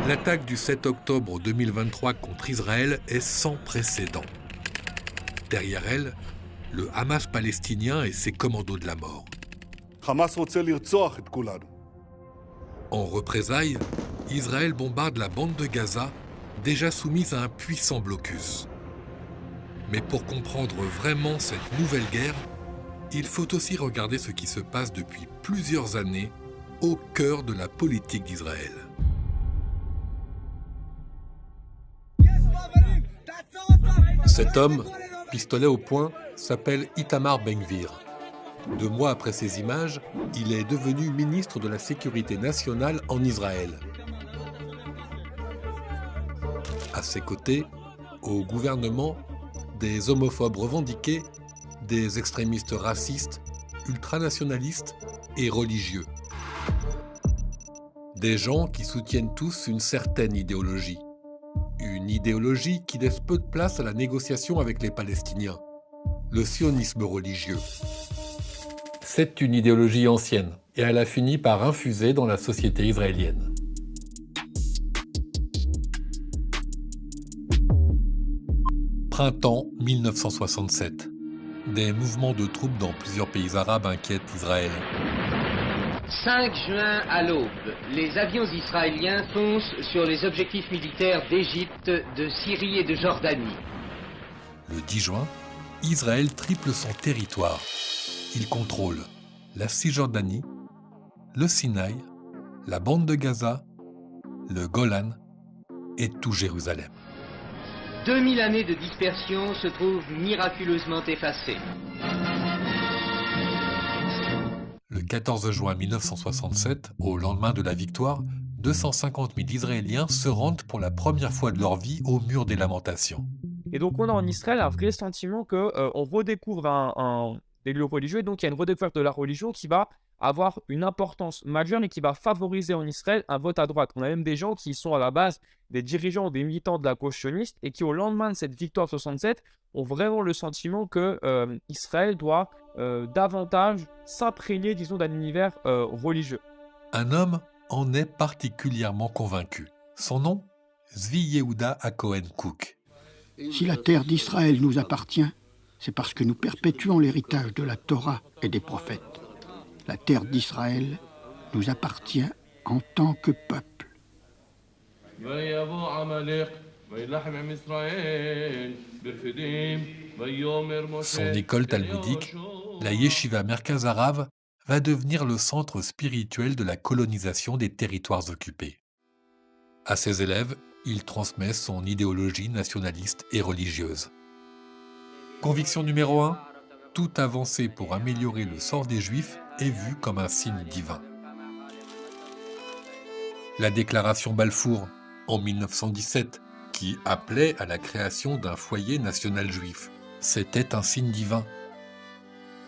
L'attaque du 7 octobre 2023 contre Israël est sans précédent. Derrière elle, le Hamas palestinien et ses commandos de la mort. En représailles, Israël bombarde la bande de Gaza, déjà soumise à un puissant blocus. Mais pour comprendre vraiment cette nouvelle guerre, il faut aussi regarder ce qui se passe depuis plusieurs années au cœur de la politique d'Israël. Cet homme, pistolet au poing, s'appelle Itamar Ben-Gvir. 2 mois après ces images, il est devenu ministre de la Sécurité nationale en Israël. À ses côtés, au gouvernement, des homophobes revendiqués, des extrémistes racistes, ultranationalistes et religieux. Des gens qui soutiennent tous une certaine idéologie. Une idéologie qui laisse peu de place à la négociation avec les Palestiniens. Le sionisme religieux. C'est une idéologie ancienne et elle a fini par infuser dans la société israélienne. Printemps 1967. Des mouvements de troupes dans plusieurs pays arabes inquiètent Israël. 5 juin à l'aube, les avions israéliens foncent sur les objectifs militaires d'Égypte, de Syrie et de Jordanie. Le 10 juin, Israël triple son territoire. Il contrôle la Cisjordanie, le Sinaï, la bande de Gaza, le Golan et tout Jérusalem. 2000 années de dispersion se trouvent miraculeusement effacées. Le 14 juin 1967, au lendemain de la victoire, 250 000 Israéliens se rendent pour la première fois de leur vie au mur des lamentations. Et donc on a en Israël un vrai sentiment qu'on redécouvre des lieux religieux, et donc il y a une redécouverte de la religion qui va avoir une importance majeure et qui va favoriser en Israël un vote à droite. On a même des gens qui sont à la base des dirigeants ou des militants de la gauche sioniste et qui au lendemain de cette victoire 67 ont vraiment le sentiment que Israël doit davantage s'imprégner, disons, d'un univers religieux. Un homme en est particulièrement convaincu. Son nom, Zvi Yehuda HaKohen Kook. Si la terre d'Israël nous appartient, c'est parce que nous perpétuons l'héritage de la Torah et des prophètes. La terre d'Israël nous appartient en tant que peuple. Son école talmudique, la Yeshiva Merkaz Harav, va devenir le centre spirituel de la colonisation des territoires occupés. À ses élèves, il transmet son idéologie nationaliste et religieuse. Conviction numéro 1, toute avancée pour améliorer le sort des Juifs est vue comme un signe divin. La déclaration Balfour, en 1917, qui appelait à la création d'un foyer national juif, c'était un signe divin.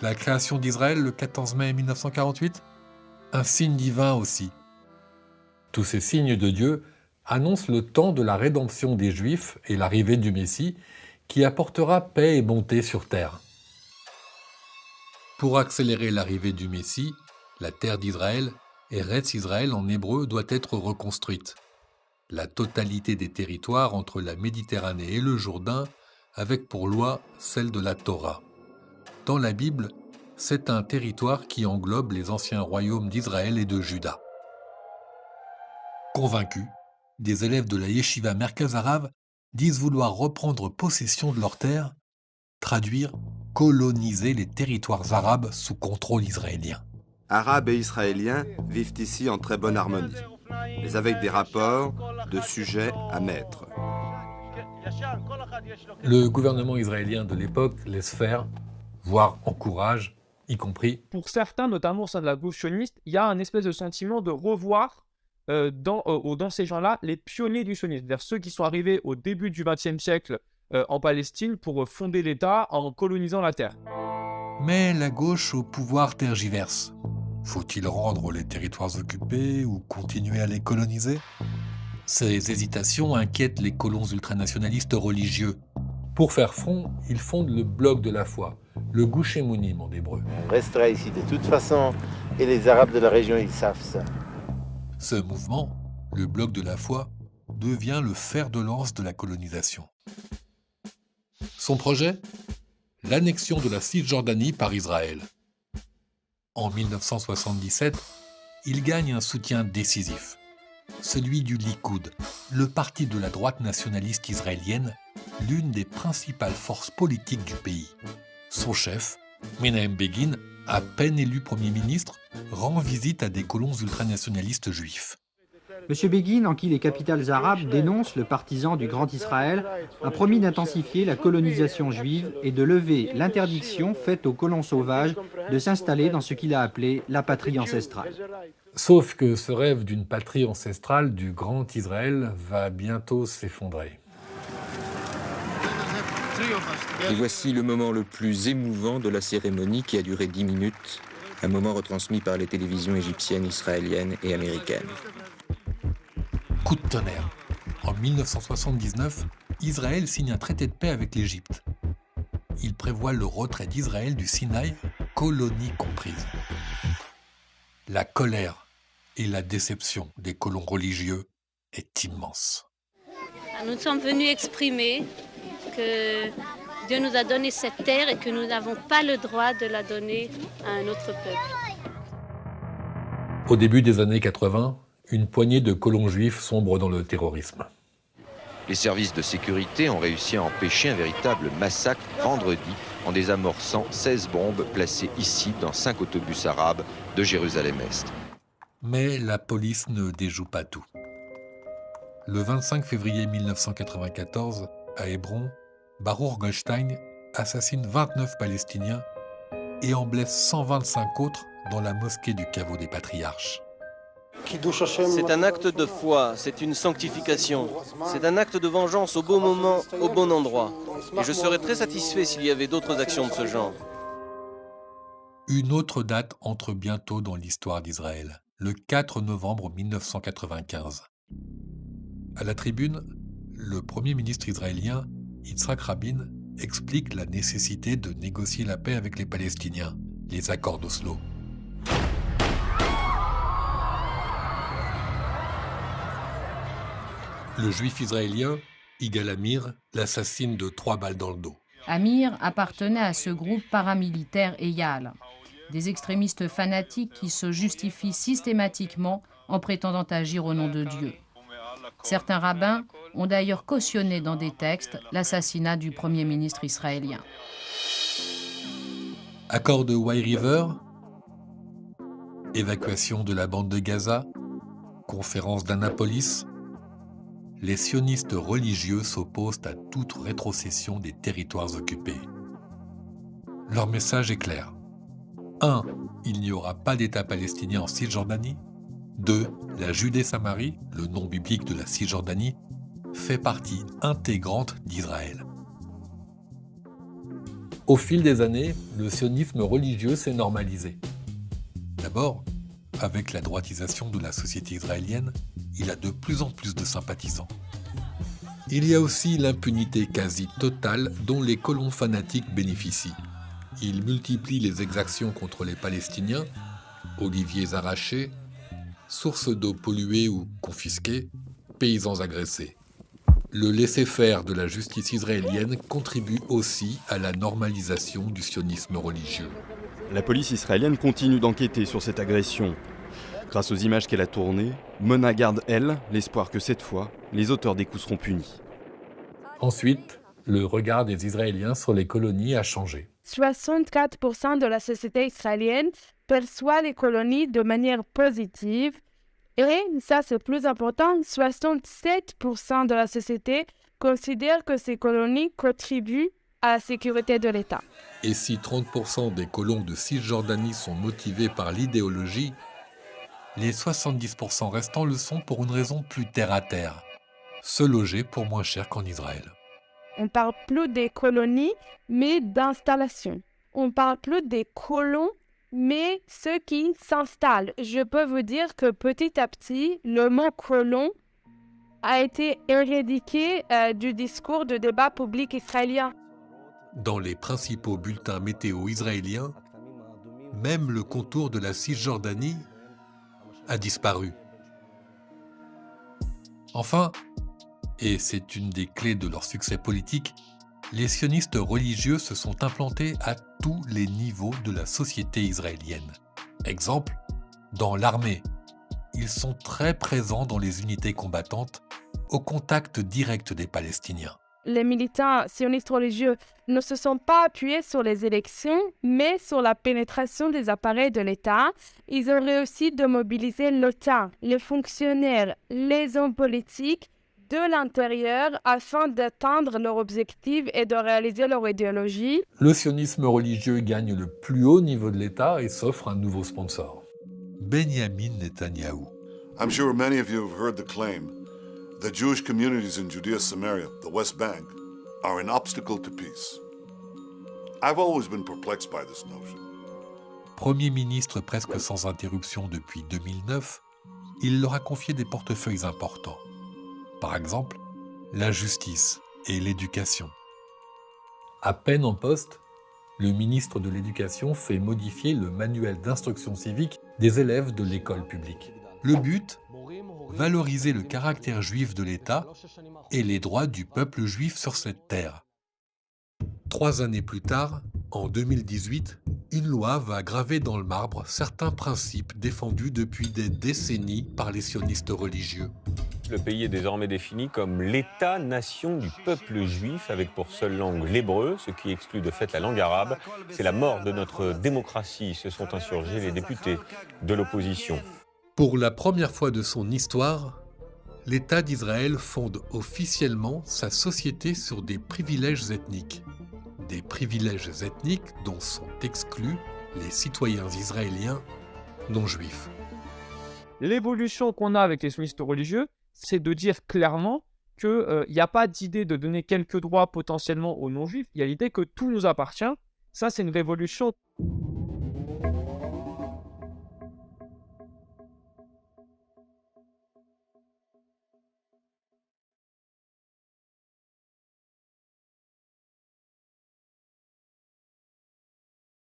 La création d'Israël le 14 mai 1948, un signe divin aussi. Tous ces signes de Dieu annoncent le temps de la rédemption des Juifs et l'arrivée du Messie, qui apportera paix et bonté sur terre. Pour accélérer l'arrivée du Messie, la terre d'Israël, Eretz Israël en hébreu, doit être reconstruite. La totalité des territoires entre la Méditerranée et le Jourdain, avec pour loi celle de la Torah. Dans la Bible, c'est un territoire qui englobe les anciens royaumes d'Israël et de Juda. Convaincus, des élèves de la Yeshiva Merkaz Harav disent vouloir reprendre possession de leurs terres, traduire « coloniser les territoires arabes sous contrôle israélien ». Arabes et Israéliens vivent ici en très bonne harmonie, mais avec des rapports de sujets à maître. Le gouvernement israélien de l'époque laisse faire, voire encourage, y compris. Pour certains, notamment au sein de la gauche sioniste, il y a un espèce de sentiment de revoir dans ces gens-là les pionniers du sionisme, c'est-à-dire ceux qui sont arrivés au début du XXe siècle en Palestine pour fonder l'État en colonisant la terre. Mais la gauche au pouvoir tergiverse. Faut-il rendre les territoires occupés ou continuer à les coloniser ? Ces hésitations inquiètent les colons ultranationalistes religieux. Pour faire front, ils fondent le Bloc de la foi, le Gush Emunim en hébreu. On restera ici de toute façon, et les Arabes de la région, ils savent ça. Ce mouvement, le Bloc de la foi, devient le fer de lance de la colonisation. Son projet ? L'annexion de la Cisjordanie par Israël. En 1977, il gagne un soutien décisif, celui du Likoud, le parti de la droite nationaliste israélienne, l'une des principales forces politiques du pays. Son chef, Menahem Begin, à peine élu Premier ministre, rend visite à des colons ultranationalistes juifs. M. Begin, en qui les capitales arabes dénoncent le partisan du Grand Israël, a promis d'intensifier la colonisation juive et de lever l'interdiction faite aux colons sauvages de s'installer dans ce qu'il a appelé la patrie ancestrale. Sauf que ce rêve d'une patrie ancestrale du Grand Israël va bientôt s'effondrer. Et voici le moment le plus émouvant de la cérémonie qui a duré 10 minutes, un moment retransmis par les télévisions égyptiennes, israéliennes et américaines. Coup de tonnerre. En 1979, Israël signe un traité de paix avec l'Égypte. Il prévoit le retrait d'Israël du Sinaï, colonie comprise. La colère et la déception des colons religieux est immense. Nous sommes venus exprimer que Dieu nous a donné cette terre et que nous n'avons pas le droit de la donner à un autre peuple. Au début des années 80, une poignée de colons juifs sombre dans le terrorisme. Les services de sécurité ont réussi à empêcher un véritable massacre vendredi en désamorçant 16 bombes placées ici dans 5 autobus arabes de Jérusalem-Est. Mais la police ne déjoue pas tout. Le 25 février 1994, à Hébron, Baruch Goldstein assassine 29 Palestiniens et en blesse 125 autres dans la mosquée du caveau des patriarches. C'est un acte de foi, c'est une sanctification, c'est un acte de vengeance au bon moment, au bon endroit. Et je serais très satisfait s'il y avait d'autres actions de ce genre. Une autre date entre bientôt dans l'histoire d'Israël, le 4 novembre 1995. À la tribune, le Premier ministre israélien, Yitzhak Rabin, explique la nécessité de négocier la paix avec les Palestiniens, les accords d'Oslo. Le juif israélien, Yigal Amir, l'assassine de 3 balles dans le dos. Amir appartenait à ce groupe paramilitaire Eyal, des extrémistes fanatiques qui se justifient systématiquement en prétendant agir au nom de Dieu. Certains rabbins ont d'ailleurs cautionné dans des textes l'assassinat du Premier ministre israélien. Accord de White River, évacuation de la bande de Gaza, conférence d'Annapolis. Les sionistes religieux s'opposent à toute rétrocession des territoires occupés. Leur message est clair. 1. Il n'y aura pas d'État palestinien en Cisjordanie. 2. La Judée-Samarie, le nom biblique de la Cisjordanie, fait partie intégrante d'Israël. Au fil des années, le sionisme religieux s'est normalisé. D'abord, avec la droitisation de la société israélienne, il a de plus en plus de sympathisants. Il y a aussi l'impunité quasi totale dont les colons fanatiques bénéficient. Ils multiplient les exactions contre les Palestiniens, oliviers arrachés, sources d'eau polluées ou confisquées, paysans agressés. Le laisser-faire de la justice israélienne contribue aussi à la normalisation du sionisme religieux. La police israélienne continue d'enquêter sur cette agression. Grâce aux images qu'elle a tournées, Mona garde, elle, l'espoir que cette fois, les auteurs des coups seront punis. Ensuite, le regard des Israéliens sur les colonies a changé. 64% de la société israélienne perçoit les colonies de manière positive. Et, ça c'est plus important, 67% de la société considère que ces colonies contribuent à la sécurité de l'État. Et si 30% des colons de Cisjordanie sont motivés par l'idéologie, les 70% restants le sont pour une raison plus terre-à-terre, se loger pour moins cher qu'en Israël. On ne parle plus des colonies, mais d'installations. On ne parle plus des colons, mais ceux qui s'installent. Je peux vous dire que petit à petit, le mot colon a été éradiqué du discours de débat public israélien. Dans les principaux bulletins météo israéliens, même le contour de la Cisjordanie a disparu. Enfin, et c'est une des clés de leur succès politique, les sionistes religieux se sont implantés à tous les niveaux de la société israélienne. Exemple, dans l'armée. Ils sont très présents dans les unités combattantes, au contact direct des Palestiniens. Les militants sionistes religieux ne se sont pas appuyés sur les élections, mais sur la pénétration des appareils de l'État. Ils ont réussi de mobiliser l'OTAN, les fonctionnaires, les hommes politiques de l'intérieur afin d'atteindre leur objectif et de réaliser leur idéologie. Le sionisme religieux gagne le plus haut niveau de l'État et s'offre un nouveau sponsor. Benjamin Netanyahou. I'm sure many of you have heard the claim that Jewish communities in Judea, Samaria, the West Bank, are an obstacle to peace. I've always been perplexed by this notion. Premier ministre presque sans interruption depuis 2009, il leur a confié des portefeuilles importants. Par exemple, la justice et l'éducation. À peine en poste, le ministre de l'Éducation fait modifier le manuel d'instruction civique des élèves de l'école publique. Le but ? Valoriser le caractère juif de l'État et les droits du peuple juif sur cette terre. 3 années plus tard, en 2018, une loi va graver dans le marbre certains principes défendus depuis des décennies par les sionistes religieux. Le pays est désormais défini comme l'État-nation du peuple juif, avec pour seule langue l'hébreu, ce qui exclut de fait la langue arabe. C'est la mort de notre démocratie, se sont insurgés les députés de l'opposition. Pour la première fois de son histoire, l'État d'Israël fonde officiellement sa société sur des privilèges ethniques. Des privilèges ethniques dont sont exclus les citoyens israéliens non juifs. L'évolution qu'on a avec les sionistes religieux, c'est de dire clairement qu'il n'y a pas d'idée de donner quelques droits potentiellement aux non-juifs, il y a l'idée que tout nous appartient. Ça, c'est une révolution.